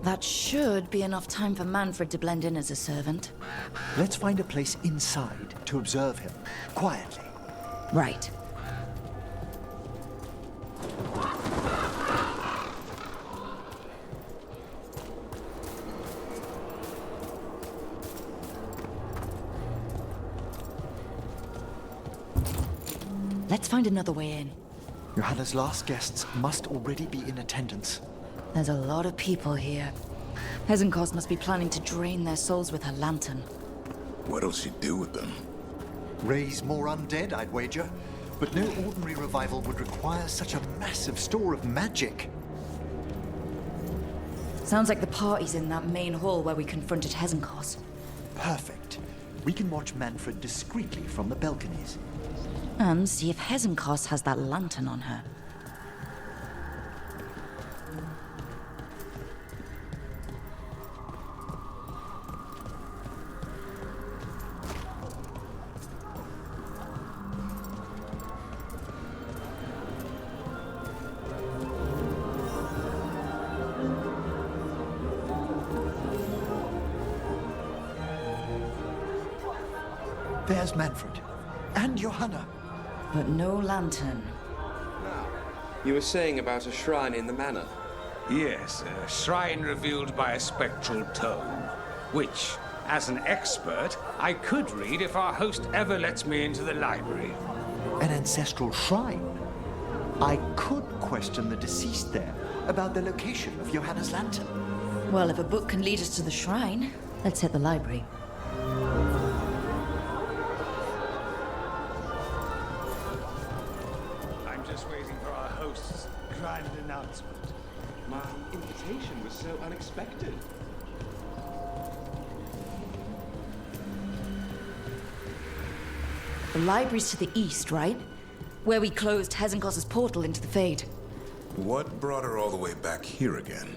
That should be enough time for Manfred to blend in as a servant. Let's find a place inside to observe him, quietly. Right. Let's find another way in. Johanna's last guests must already be in attendance. There's a lot of people here. Hezenkos must be planning to drain their souls with her lantern. What'll she do with them? Raise more undead, I'd wager. But no ordinary revival would require such a massive store of magic. Sounds like the party's in that main hall where we confronted Hezenkos. Perfect. We can watch Manfred discreetly from the balconies. And see if Hezenkos has that lantern on her. There's Manfred. And Johanna. But no lantern. You were saying about a shrine in the manor? Yes, a shrine revealed by a spectral tome, which, as an expert, I could read if our host ever lets me into the library. An ancestral shrine? I could question the deceased there about the location of Johanna's lantern. Well, if a book can lead us to the shrine, let's hit the library. I'm just waiting for our host's grand announcement. My invitation was so unexpected. The library's to the east, right? Where we closed Hezenkos' portal into the Fade. What brought her all the way back here again?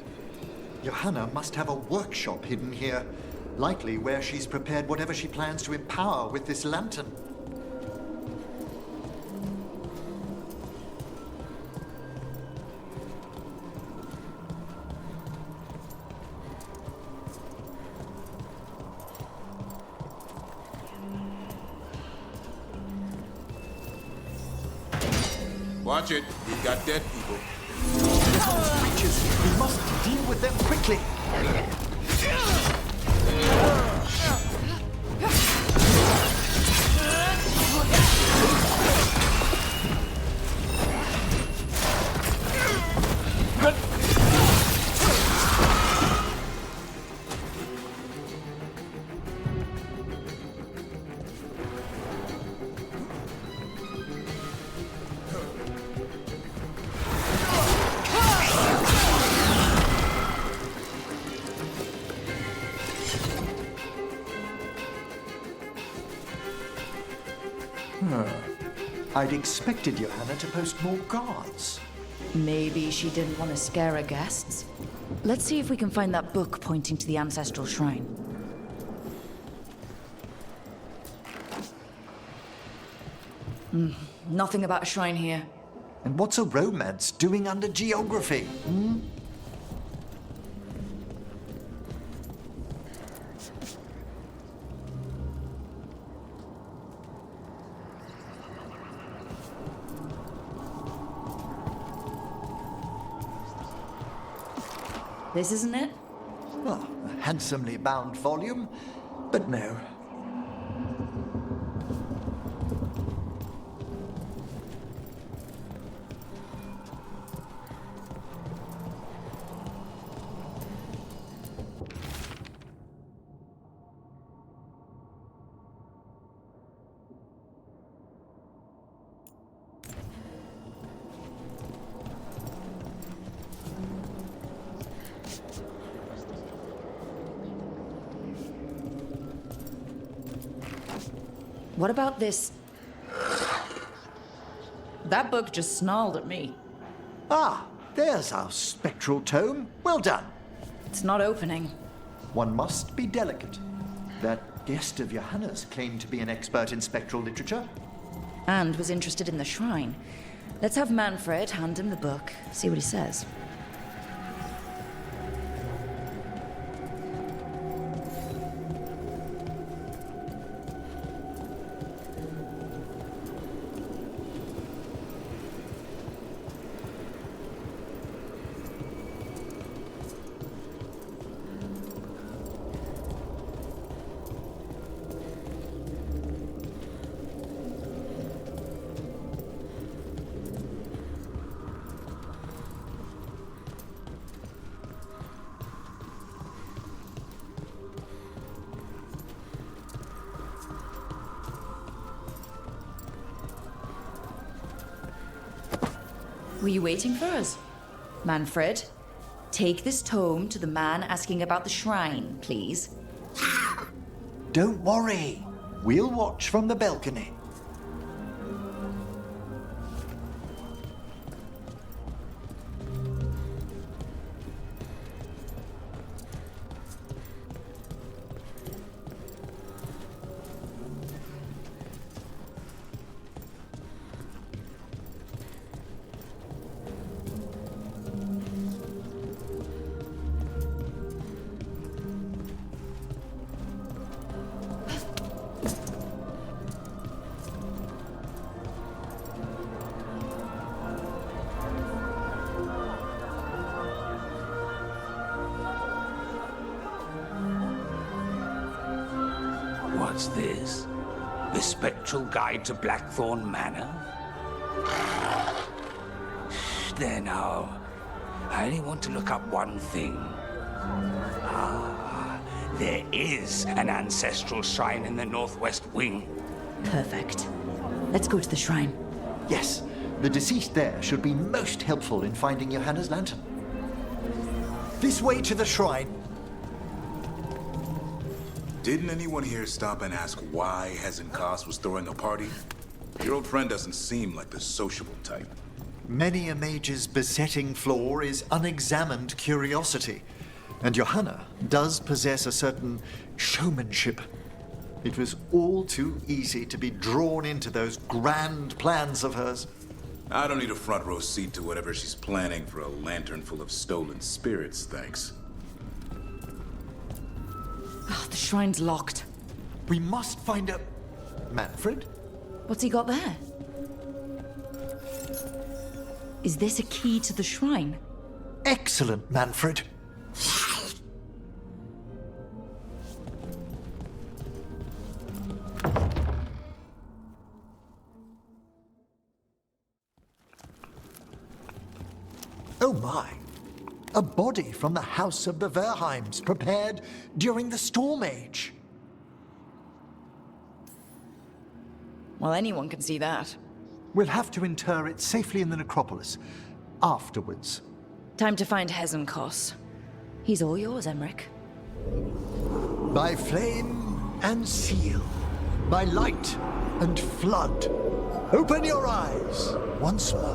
Johanna must have a workshop hidden here. Likely where she's prepared whatever she plans to empower with this lantern. Watch it. We've got dead people. Creatures, we must deal with them quickly. I'd expected Johanna to post more guards. Maybe she didn't want to scare her guests. Let's see if we can find that book pointing to the ancestral shrine. Nothing about a shrine here. And what's a romance doing under geography? This isn't it? Well, a handsomely bound volume, but no. What about this? That book just snarled at me. Ah, there's our spectral tome. Well done. It's not opening. One must be delicate. That guest of Johanna's claimed to be an expert in spectral literature. And was interested in the shrine. Let's have Manfred hand him the book, see what he says. Were you waiting for us? Manfred, take this tome to the man asking about the shrine, please. Don't worry. We'll watch from the balcony. What's this? The Spectral Guide to Blackthorn Manor? There now. I only want to look up one thing. There is an ancestral shrine in the northwest wing. Perfect. Let's go to the shrine. Yes, the deceased there should be most helpful in finding Johanna's lantern. This way to the shrine. Didn't anyone here stop and ask why Hezenkos was throwing a party? Your old friend doesn't seem like the sociable type. Many a mage's besetting flaw is unexamined curiosity, and Johanna does possess a certain showmanship. It was all too easy to be drawn into those grand plans of hers. I don't need a front row seat to whatever she's planning for a lantern full of stolen spirits, thanks. Oh, the shrine's locked. We must find a... Manfred? What's he got there? Is this a key to the shrine? Excellent, Manfred. Oh my! A body from the House of the Verheims, prepared during the Storm Age. Well, anyone can see that. We'll have to inter it safely in the necropolis. Afterwards. Time to find Hezenkos. He's all yours, Emmerich. By flame and seal. By light and flood. Open your eyes once more.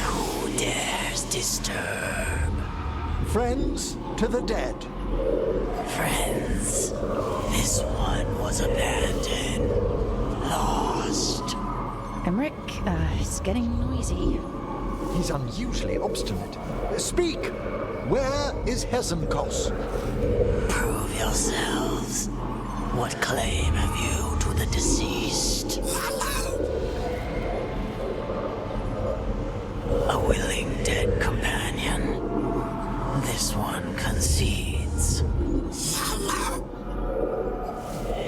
Who dares disturb? Friends to the dead. Friends, this one was abandoned. Lost. Emmerich, it's getting noisy. He's unusually obstinate. Speak! Where is Hezenkos? Prove yourselves. What claim have you to the deceased? A willing dead companion. This one concedes.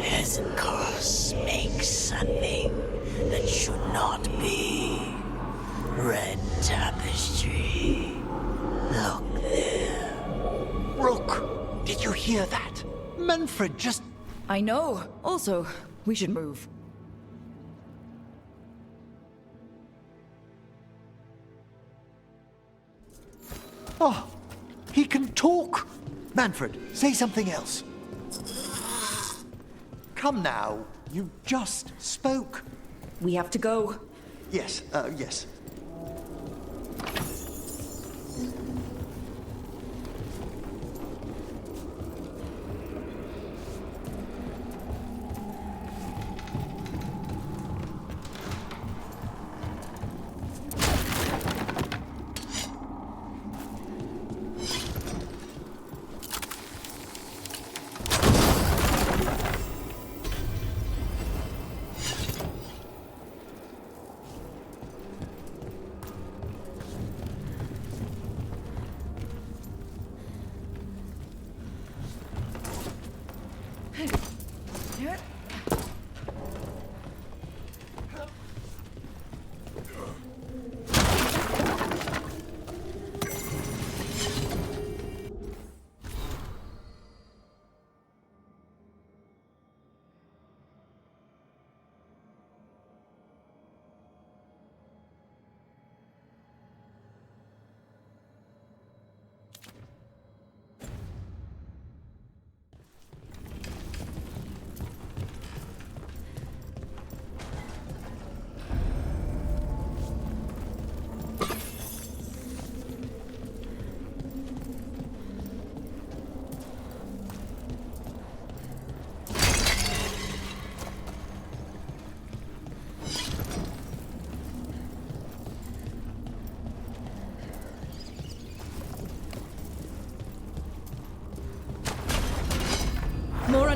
Hezenkos makes something that should not be. Red tapestry. Look there. Rook, did you hear that? Manfred just... I know. Also, we should move. Oh, he can talk! Manfred, say something else. Come now, you just spoke. We have to go. Yes, yes.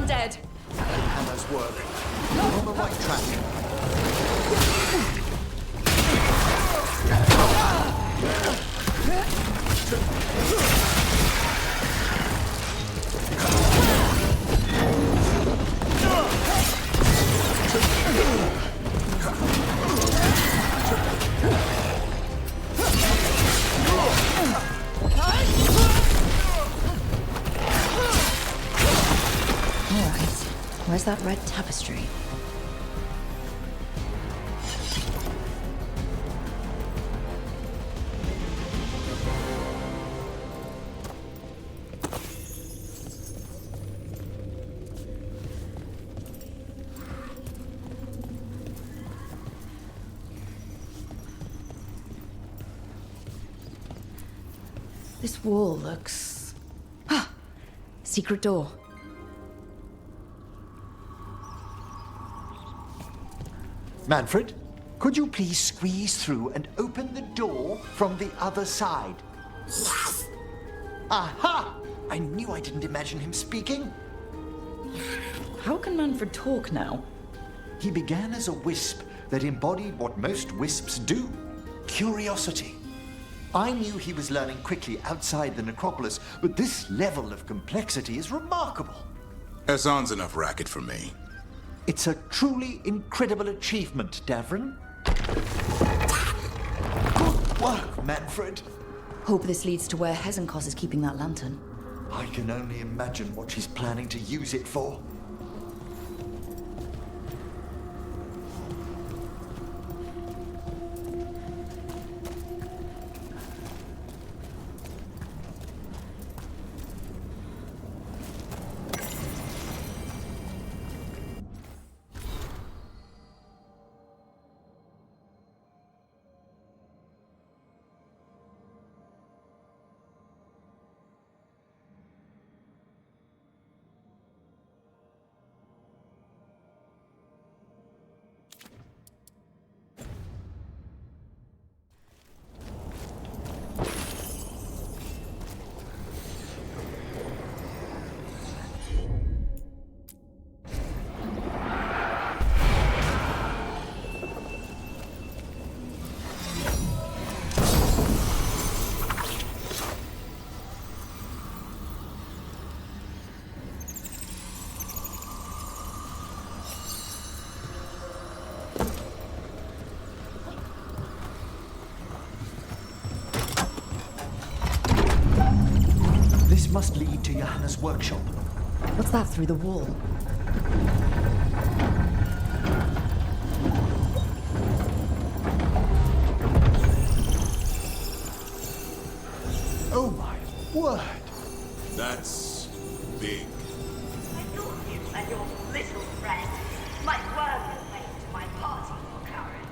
undead! Hannah's work. You're on the right track. Alright, where's that red tapestry? This wall looks... Ah! Secret door. Manfred, could you please squeeze through and open the door from the other side? Yes! Aha! I knew I didn't imagine him speaking. How can Manfred talk now? He began as a wisp that embodied what most wisps do, curiosity. I knew he was learning quickly outside the necropolis, but this level of complexity is remarkable. Hassan's enough racket for me. It's a truly incredible achievement, Davrin. Good work, Manfred. Hope this leads to where Hezenkos is keeping that lantern. I can only imagine what she's planning to use it for. This must lead to Johanna's workshop. What's that through the wall? Oh my word! That's big. I thought you and your little friend might worm your way to my party for Karen.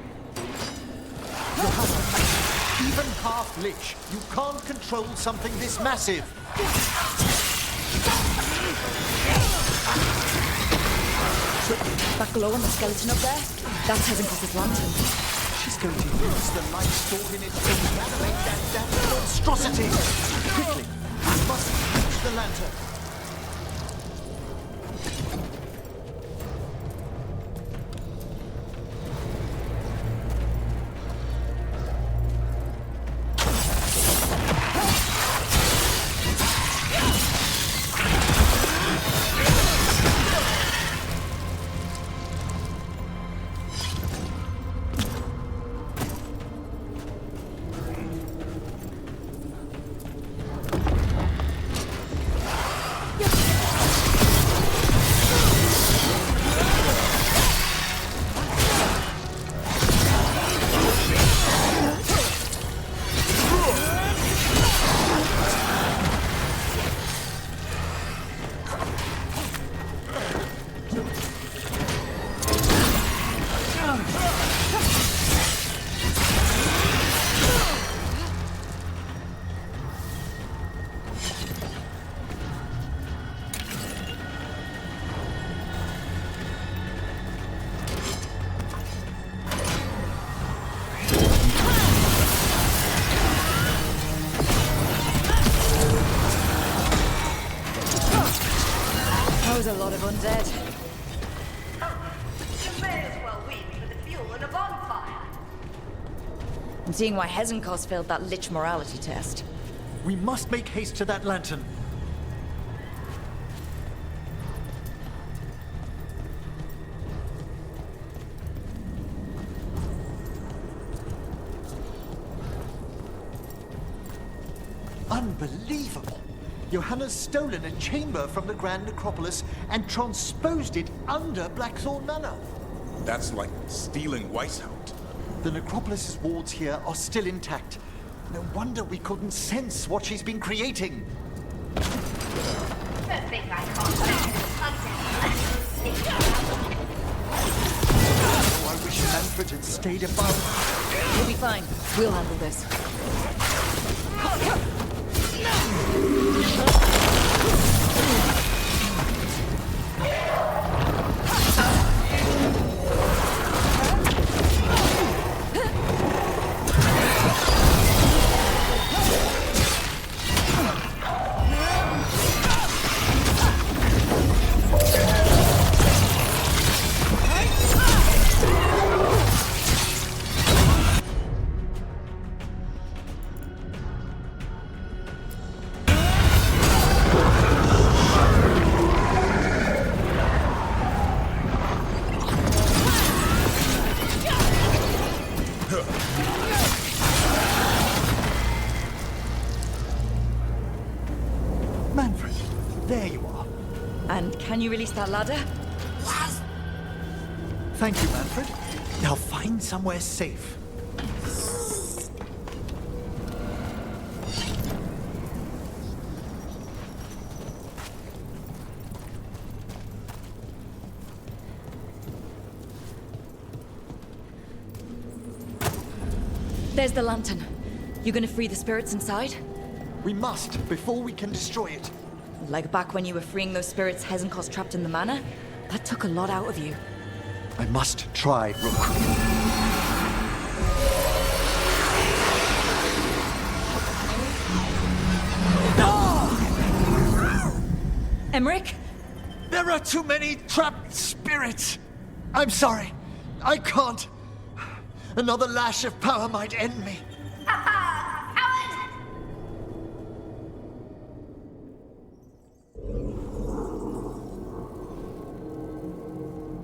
Johanna, even half-lich, you can't control something this massive. That glow on the skeleton up there? That's Hezenkos' lantern. She's going to use the light stored in it to reanimate that damn monstrosity. Quickly, we must reach the lantern. undead. You may as well weep for the fuel in a bonfire. I'm seeing why Hezenkos failed that lich morality test. We must make haste to that lantern. Unbelievable! Johanna's stolen a chamber from the Grand Necropolis and transposed it under Blackthorn Manor. That's like stealing Weishaupt. The Necropolis's wards here are still intact. No wonder we couldn't sense what she's been creating. Don't think I can't sense this undead. Oh, I wish Manfred had stayed above. We'll be fine. We'll handle this. Manfred, there you are. And can you release that ladder? Thank you, Manfred. Now find somewhere safe. There's the lantern. You gonna free the spirits inside? We must, before we can destroy it. Like back when you were freeing those spirits Hezenkos trapped in the manor? That took a lot out of you. I must try, Rook. Emmerich? There are too many trapped spirits. I'm sorry. I can't. Another lash of power might end me. Coward!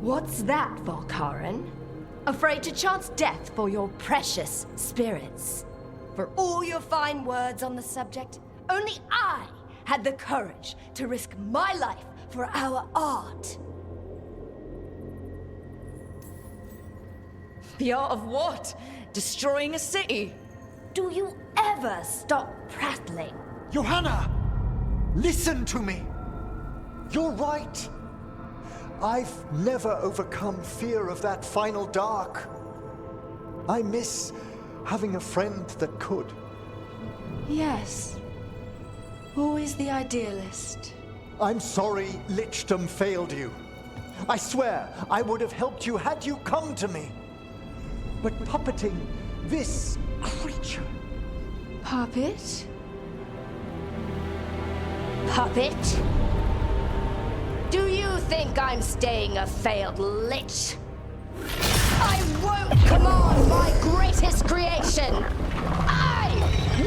What's that, Volkaren? Afraid to chance death for your precious spirits? For all your fine words on the subject, only I had the courage to risk my life for our art. The art of what? Destroying a city? Do you ever stop prattling? Johanna! Listen to me! You're right. I've never overcome fear of that final dark. I miss having a friend that could. Yes. Always the idealist. I'm sorry Lichdom failed you. I swear I would have helped you had you come to me. But puppeting this creature... Puppet? Puppet? Do you think I'm staying a failed lich? I won't command my greatest creation! I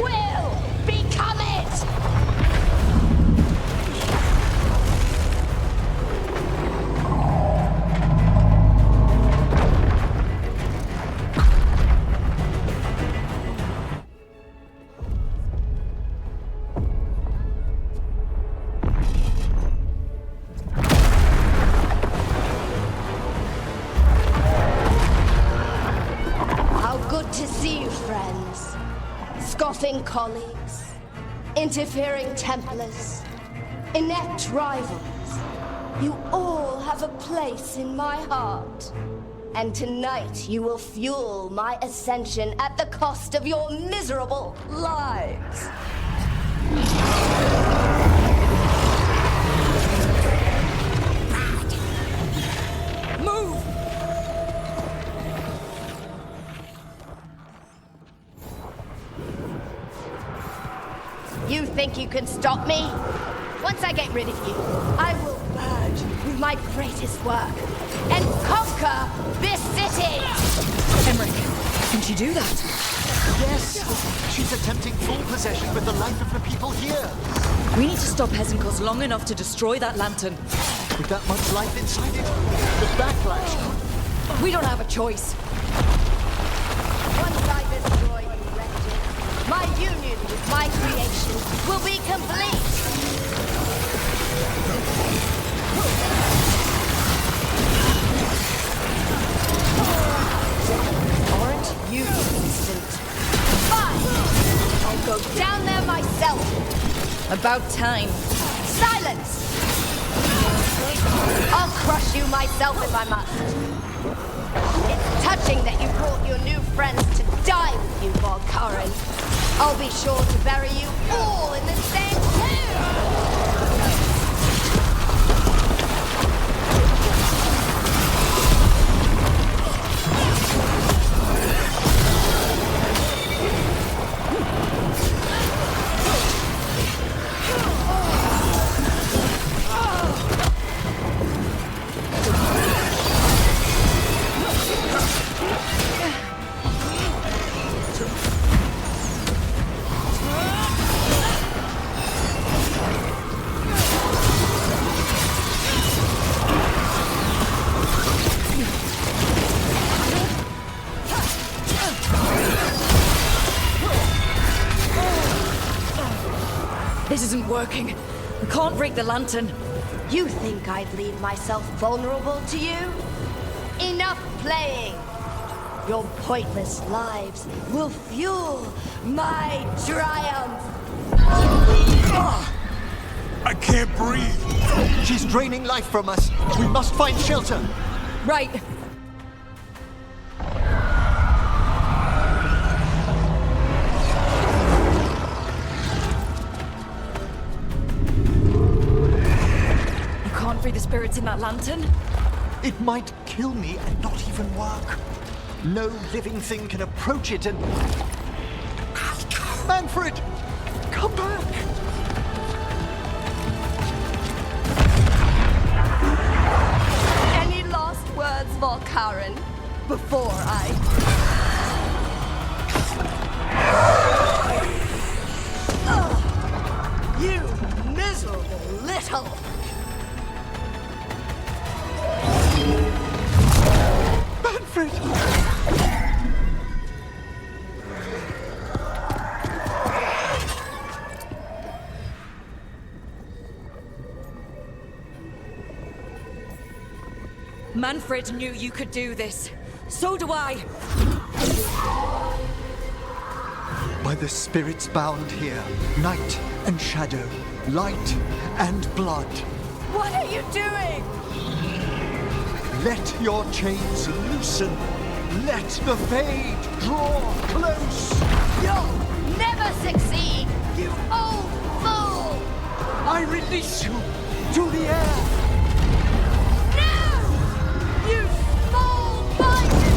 will become it! Scoffing colleagues, interfering Templars, inept rivals. You all have a place in my heart. And tonight you will fuel my ascension at the cost of your miserable lives. Move! You think you can stop me? Once I get rid of you, I will merge with my greatest work and conquer this city! Emmerich, can she do that? Yes! She's attempting full possession with the life of the people here. We need to stop Hesenkos long enough to destroy that lantern. With that much life inside it, the backlash. We don't have a choice. Once I destroy you, wretches, my union with my creation will be complete! Aren't you decent? Fine! I'll go down there myself! About time. Silence! I'll crush you myself if I must. It's touching that you brought your new friends to die with you, Veilguard. I'll be sure to bury you all in the same tomb! This isn't working. We can't break the lantern. You think I'd leave myself vulnerable to you? Enough playing! Your pointless lives will fuel my triumph! I can't breathe. She's draining life from us. We must find shelter. Right. You can't free the spirits in that lantern? It might kill me and not even work. No living thing can approach it and... Manfred! Come back! Any last words, Veilguard, before I... You miserable little... Manfred! Manfred knew you could do this. So do I. By the spirits bound here, night and shadow, light and blood. What are you doing? Let your chains loosen. Let the fade draw close. You'll never succeed, you old fool! I release you to the air. No! You small-minded...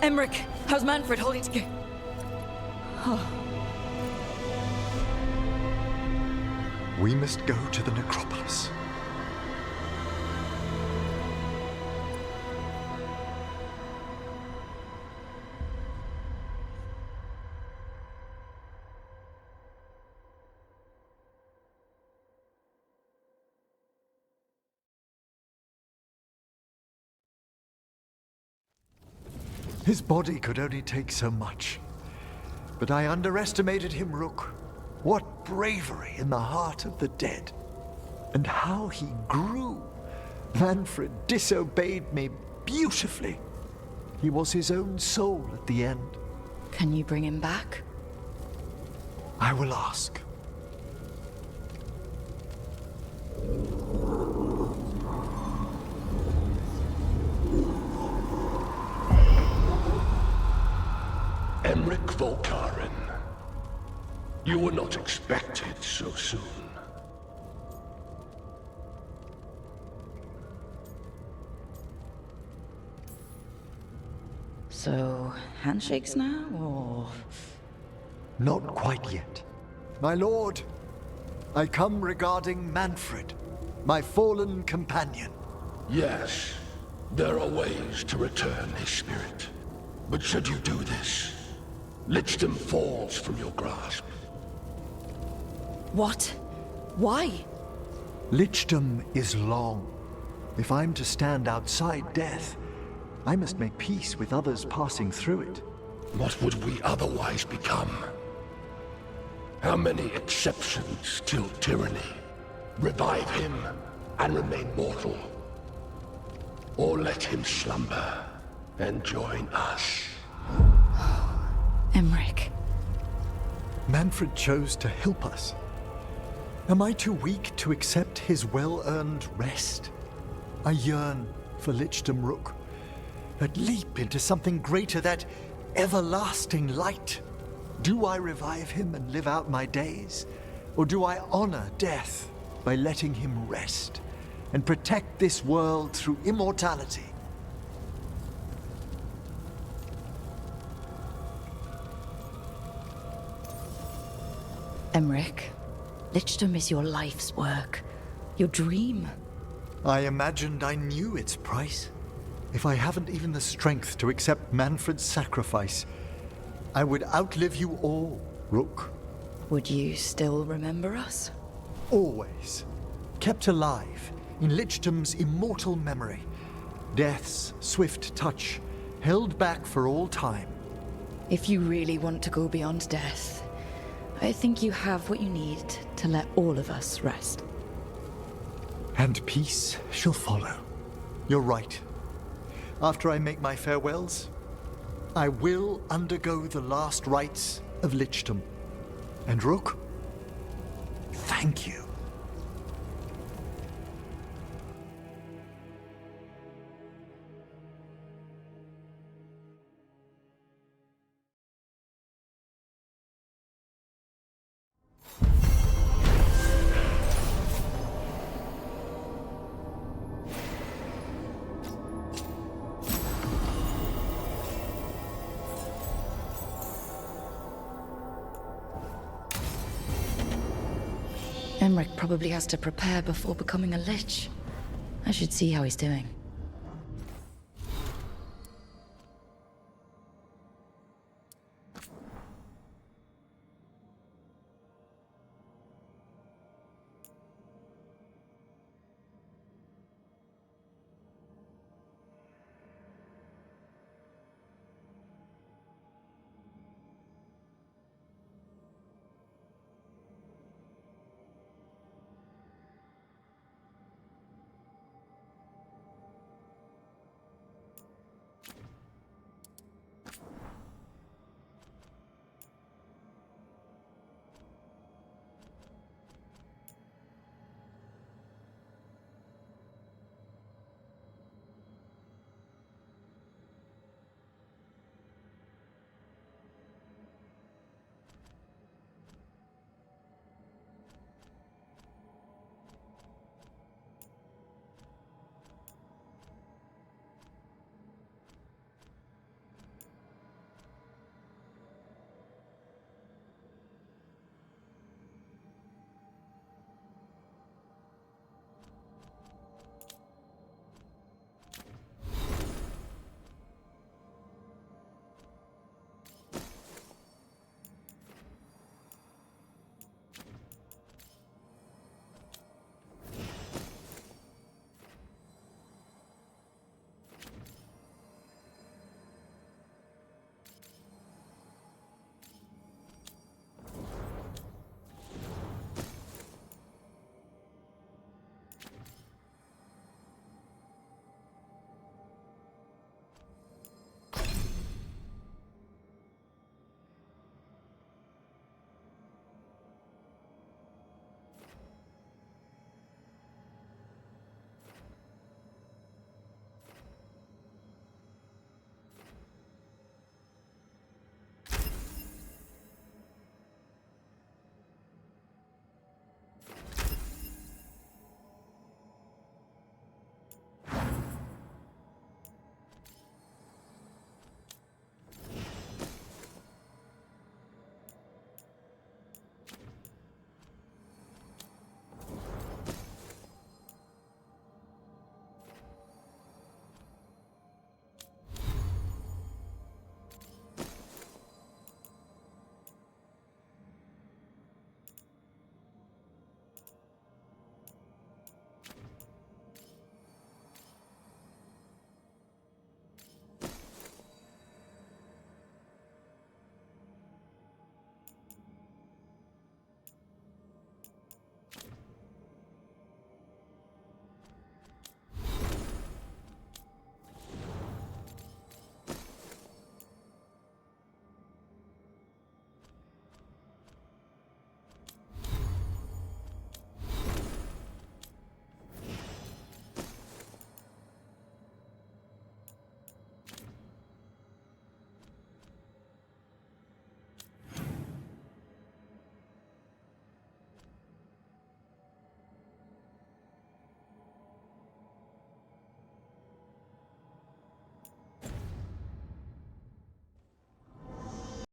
Emmerich, how's Manfred holding together? We must go to the necropolis. His body could only take so much. But I underestimated him, Rook. What bravery in the heart of the dead. And how he grew. Manfred disobeyed me beautifully. He was his own soul at the end. Can you bring him back? I will ask. Volkaren. You were not expected so soon. So, handshakes now, or...? Not quite yet. My lord, I come regarding Manfred, my fallen companion. Yes, there are ways to return his spirit. But should you do this, Lichdom falls from your grasp. What? Why? Lichdom is long. If I'm to stand outside death, I must make peace with others passing through it. What would we otherwise become? How many exceptions till tyranny? Revive him and remain mortal. Or let him slumber and join us. Emmerich. Manfred chose to help us. Am I too weak to accept his well-earned rest? I yearn for Lichdom Rook, that leap into something greater, that everlasting light. Do I revive him and live out my days? Or do I honor death by letting him rest and protect this world through immortality? Emmerich, Lichdom is your life's work, your dream. I imagined I knew its price. If I haven't even the strength to accept Manfred's sacrifice, I would outlive you all, Rook. Would you still remember us? Always. Kept alive in Lichdom's immortal memory. Death's swift touch, held back for all time. If you really want to go beyond death, I think you have what you need to let all of us rest. And peace shall follow. You're right. After I make my farewells, I will undergo the last rites of Lichdom. And Rook, thank you. Emmerich probably has to prepare before becoming a Lich. I should see how he's doing.